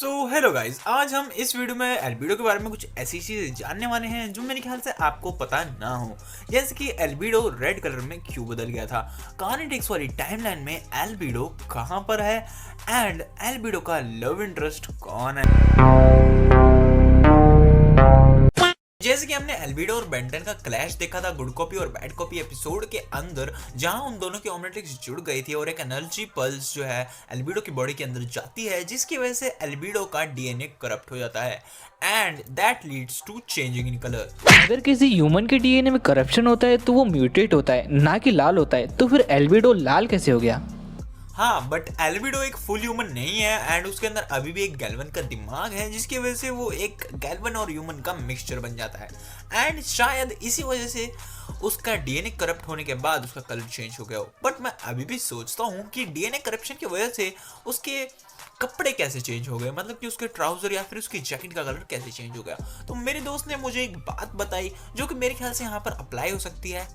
Hello guys, आज हम इस वीडियो में एल्बिडो के बारे में कुछ ऐसी चीजें जानने वाले हैं जो मेरे ख्याल से आपको पता ना हो। जैसे कि एल्बिडो रेड कलर में क्यों बदल गया था, काइनेटिक्स वाली टाइमलाइन में एल्बिडो कहां पर है एंड एल्बिडो का लव इंटरेस्ट कौन है। जैसे कि हमने एल्बिडो और बेंटन का क्लैश देखा था गुड कॉपी और बैड कॉपी एपिसोड के अंदर, जहां उन दोनों की ओमनिट्रिक्स जुड़ गई थी और एक एनर्जी पल्स जो है एल्बिडो की बॉडी के अंदर जाती है, जिसकी वजह से एल्बिडो का डीएनए करप्ट हो जाता है and that leads to changing in colour. अगर किसी ह्यूमन के डीएनए में करप्शन होता है तो वो म्यूटेट होता है, ना कि लाल होता है। तो फिर एल्बिडो लाल कैसे हो गया? हाँ, बट एल्बिडो एक फुल ह्यूमन नहीं है एंड उसके अंदर अभी भी एक गैल्वन का दिमाग है, जिसकी वजह से वो एक गैल्वन और ह्यूमन का मिक्सचर बन जाता है एंड शायद इसी वजह से उसका डीएनए करप्ट होने के बाद उसका कलर चेंज हो गया हो। बट मैं अभी भी सोचता हूँ कि डीएनए करप्शन की वजह से उसके कपड़े कैसे चेंज हो गए, मतलब कि उसके ट्राउजर या फिर उसकी जैकेट का कलर कैसे चेंज हो गया। तो मेरे दोस्त ने मुझे एक बात बताई जो कि मेरे ख्याल से यहाँ पर अप्लाई हो सकती है,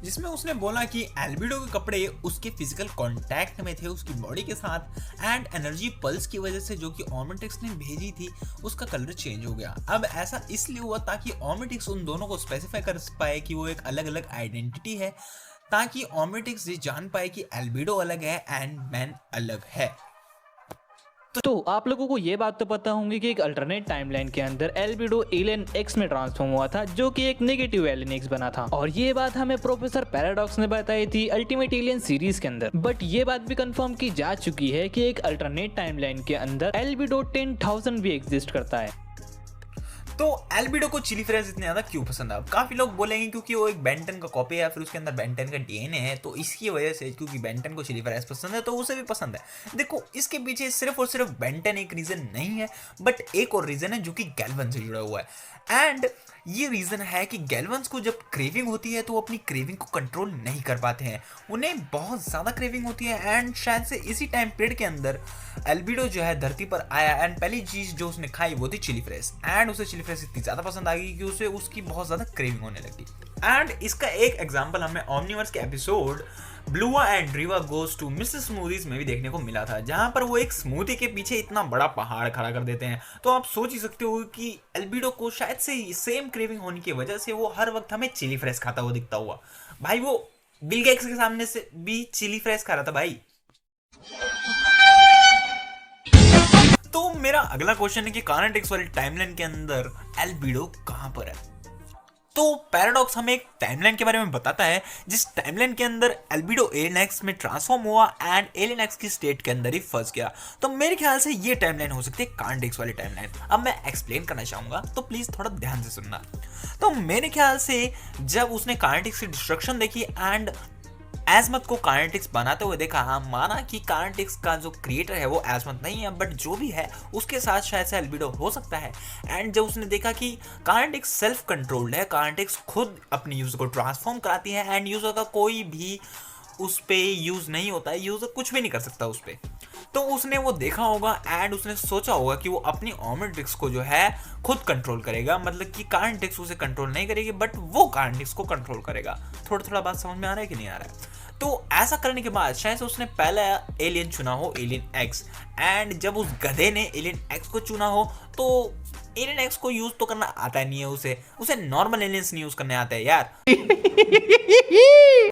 जिसमें उसने बोला कि एल्बिडो के कपड़े उसके फिजिकल कांटेक्ट में थे उसकी बॉडी के साथ एंड एनर्जी पल्स की वजह से जो कि ओमनिट्रिक्स ने भेजी थी उसका कलर चेंज हो गया। अब ऐसा इसलिए हुआ ताकि ओमनिट्रिक्स उन दोनों को स्पेसिफाई कर पाए कि वो एक अलग अलग आइडेंटिटी है, ताकि ओमनिट्रिक्स ये जान पाए कि एल्बिडो अलग है एंड मैन अलग है। तो आप लोगों को ये बात तो पता होंगी कि एक अल्टरनेट टाइमलाइन के अंदर एल्बिडो एलियन एक्स में ट्रांसफॉर्म हुआ था, जो कि एक नेगेटिव एलियन एक्स बना था। और ये बात हमें प्रोफेसर पैराडॉक्स ने बताई थी अल्टीमेट एलियन सीरीज के अंदर। बट ये बात भी कंफर्म की जा चुकी है कि एक अल्टरनेट टाइमलाइन के अंदर एल्बिडो 10,000 भी एग्जिस्ट करता है। तो एल्बिडो को चिली फ्रेंड्स इतने ज्यादा क्यों पसंद है? काफी लोग बोलेंगे क्योंकि वो एक बेंटन का कॉपी है या फिर उसके अंदर बेंटन का डीएनए है, तो इसकी वजह से क्योंकि बेंटन को चिली फ्रेंड्स पसंद है तो उसे भी पसंद है। देखो, इसके पीछे सिर्फ और सिर्फ बेंटन एक रीजन नहीं है, बट एक और रीजन है जो कि गैल्वन से जुड़ा हुआ है एंड ये रीजन है कि गैल्वन्स को जब क्रेविंग होती है तो वो अपनी क्रेविंग को कंट्रोल नहीं कर पाते हैं, उन्हें बहुत ज़्यादा क्रेविंग होती है एंड शायद से इसी टाइम पीरियड के अंदर एल्बिडो जो है धरती पर आया एंड पहली चीज़ जो उसने खाई वो थी चिली फ्रेश एंड उसे चिली फ्रेश इतनी ज़्यादा पसंद आ गई कि उसे उसकी बहुत ज़्यादा क्रेविंग होने लगी। एंड इसका एक एग्जाम्पल हमें ओमनिवर्स के episode Blukic and Driba goes to Mrs Smoothy's में भी देखने को मिला था, जहां पर वो एक स्मूदी के पीछे इतना बड़ा पहाड़ खड़ा कर देते हैं। तो आप सोच ही सकते हो कि एल्बिडो को शायद से सेम क्रेविंग होने की वजह से वो हर वक्त हमें चिली फ्रेश खाता हुआ दिखता हुआ। भाई वो बिल गेट्स के सामने से भी चिली फ्रेश खा रहा था भाई। तो मेरा अगला क्वेश्चन है कि काइनेटिक्स वाली टाइमलाइन के अंदर एल्बिडो कहां पर है? तो पैराडॉक्स हमें एक टाइमलाइन के बारे में बताता है जिस टाइमलाइन के अंदर एल्बिडो एलियन एक्स में ट्रांसफॉर्म हुआ एंड एलियन एक्स की स्टेट के अंदर ही फंस गया। तो मेरे ख्याल से ये टाइमलाइन हो सकती है काइनेटिक्स वाली टाइमलाइन। अब मैं एक्सप्लेन करना चाहूंगा तो प्लीज थोड़ा ध्यान से सुनना। तो मेरे ख्याल से जब उसने काइनेटिक्स की डिस्ट्रक्शन देखी एंड एजमत को काइनेटिक्स बनाते हुए देखा, हाँ माना कि काइनेटिक्स का जो क्रिएटर है वो एजमत नहीं है, बट जो भी है उसके साथ शायद से एल्बिडो हो सकता है। एंड जब उसने देखा कि काइनेटिक्स सेल्फ कंट्रोल्ड है, काइनेटिक्स खुद अपने यूजर को ट्रांसफॉर्म कराती है एंड यूजर का कोई भी उस पे यूज नहीं होता है, यूजर कुछ भी नहीं कर सकता उस पे। तो उसने वो देखा होगा एंड उसने सोचा होगा कि वो अपनी ओमनिट्रिक्स को जो है खुद कंट्रोल करेगा, मतलब कि काइनेटिक्स उसे कंट्रोल नहीं करेगी बट वो काइनेटिक्स को कंट्रोल करेगा। थोड़ा थोड़ा बात समझ में आ रहा है कि नहीं आ रहा है? तो ऐसा करने के बाद शायद उसने पहला एलियन चुना हो एलियन एक्स एंड जब उस गधे ने एलियन एक्स को चुना हो तो एलियन एक्स को यूज तो करना आता नहीं है, उसे नॉर्मल एलियंस नहीं यूज करने आते हैं यार।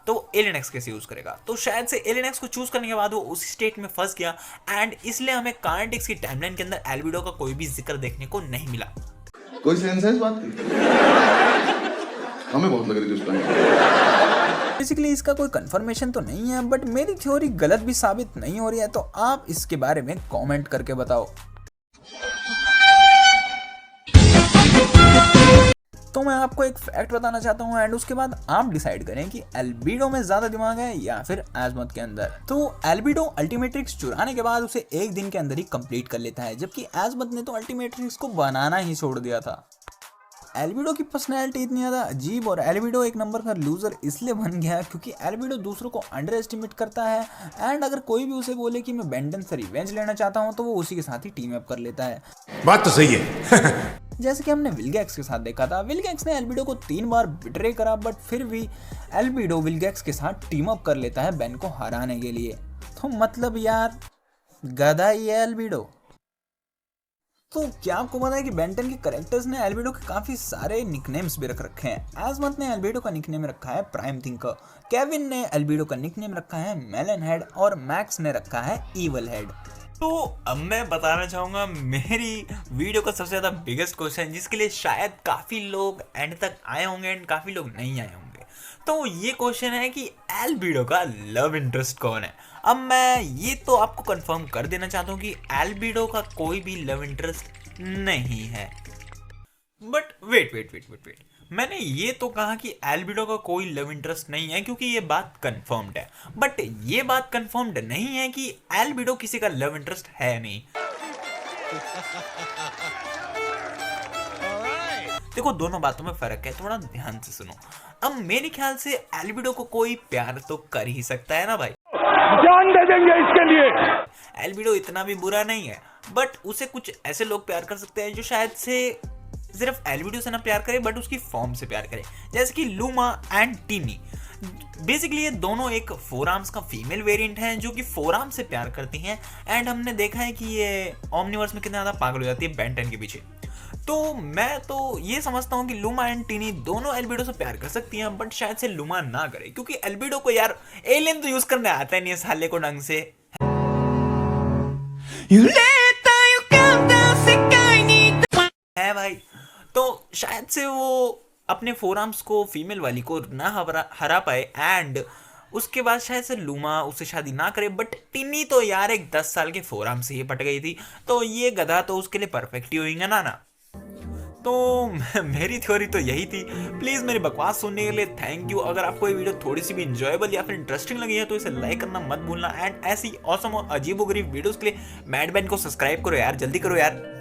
तो एलियन एक्स कैसे यूज करेगा? तो शायद से एलियन एक्स को चूज करने के बाद वो उसी स्टेट में फंस गया एंड इसलिए हमें काइनेटिक्स की टाइमलाइन के अंदर एल्बिडो का कोई भी जिक्र देखने को नहीं मिला। कोई सेंस है इस बात की? हमें बहुत लग रही थी उस टाइम। बेसिकली इसका कोई कंफर्मेशन तो नहीं है, बट मेरी थ्योरी गलत भी साबित नहीं हो रही है, तो आप इसके बारे में कमेंट करके बताओ। तो मैं आपको एक फैक्ट बताना चाहता हूँ एंड उसके बाद आप डिसाइड करें कि एल्बिडो में ज्यादा दिमाग है या फिर एजमत के अंदर। तो एल्बिडो अल्टीमेट्रिक्स चुराने के बाद उसे एक दिन के अंदर ही कंप्लीट कर लेता है, जबकि एजमत ने तो अल्टीमेट्रिक्स को बनाना ही छोड़ दिया था। एल्बिडो की पर्सनैलिटी इतनी ज़्यादा अजीब और एल्बिडो एक नंबर का लूज़र इसलिए बन गया क्योंकि एल्बिडो दूसरों को अंडर एस्टिमेट करता है एंड अगर कोई भी उसे बोले कि मैं बेंटन से रिवेंज लेना चाहता हूँ तो वो उसी के साथ ही टीम अप कर लेता है। बात तो सही है। जैसे कि हमने विलगैक्स के साथ देखा था, विलगैक्स ने एल्बिडो को 3 बार बिट्रे करा बट फिर भी एल्बिडो विलगैक्स के साथ टीम अप कर लेता है बेन को हराने के लिए। तो मतलब यार गधा ही है एल्बिडो। तो क्या आपको पता है कि बेंटन के कैरेक्टर्स ने एल्बिडो के काफी सारे निकनेम्स भी रख रखे हैं। एजमथ ने एल्बिडो का निकनेम रखा है प्राइम थिंकर, केविन ने एल्बिडो का निकनेम रखा है मेलन हेड और मैक्स ने रखा है ईवल हेड। तो अब मैं बताना चाहूंगा मेरी वीडियो का सबसे ज्यादा बिगेस्ट क्वेश्चन, जिसके लिए शायद काफी लोग एंड तक आए होंगे एंड काफी लोग नहीं आए होंगे। तो ये क्वेश्चन है कि एल्बिडो का लव इंटरेस्ट कौन है। अब मैं ये तो आपको कंफर्म कर देना चाहता हूँ कि एल्बिडो का कोई भी लव इंटरेस्ट नहीं है। बट वेट, मैंने ये तो कहा कि एल्बिडो का कोई लव इंटरेस्ट नहीं है क्योंकि ये बात कंफर्म्ड है, बट ये बात कंफर्म्ड नहीं है कि एल्बिडो किसी का लव इंटरेस्ट है नहीं। देखो दोनों बातों में फर्क है, थोड़ा ध्यान से सुनो। अब मेरे ख्याल से एल्बिडो को कोई प्यार तो कर ही सकता है ना भाई, जान दे देंगे इसके लिए। एल्बिडो इतना भी बुरा नहीं है, बट उसे कुछ ऐसे लोग प्यार कर सकते हैं जो शायद से सिर्फ एल्बिडो से ना प्यार करे बट उसकी फॉर्म से प्यार करे, जैसे कि लूमा एंड टिनी। बेसिकली ये दोनों एक फोर आर्म्स का फीमेल वेरिएंट हैं जो कि फोर आर्म से प्यार करती हैं, एंड हमने देखा है कि ये ओमनिवर्स में कितना ज्यादा पागल हो जाती है बेंटन के पीछे। तो मैं तो ये समझता हूँ कि लूमा एंड टिनी दोनों एल्बिडो से प्यार कर सकती हैं, बट शायद से लूमा ना करे क्योंकि एल्बिडो को यार एलियन तो यूज करने आता ही नहीं है साले को ढंग से। है भाई, तो शायद से वो अपने फोर आर्म्स को फीमेल वाली को ना हरा पाए एंड उसके बाद शायद से लूमा उससे शादी ना करे। बट टिनी तो यार एक 10 साल के फोर आर्म से ही पट गई थी, तो ये गधा तो उसके लिए परफेक्ट ही होगा ना। तो मेरी थ्योरी तो यही थी। प्लीज मेरी बकवास सुनने के लिए थैंक यू। अगर आपको ये वीडियो थोड़ी सी भी इंजॉयबल या फिर इंटरेस्टिंग लगी है तो इसे लाइक करना मत भूलना, एंड ऐसी ऑसम और अजीबोगरीब वीडियोस के लिए मैड बैन को सब्सक्राइब करो यार, जल्दी करो यार।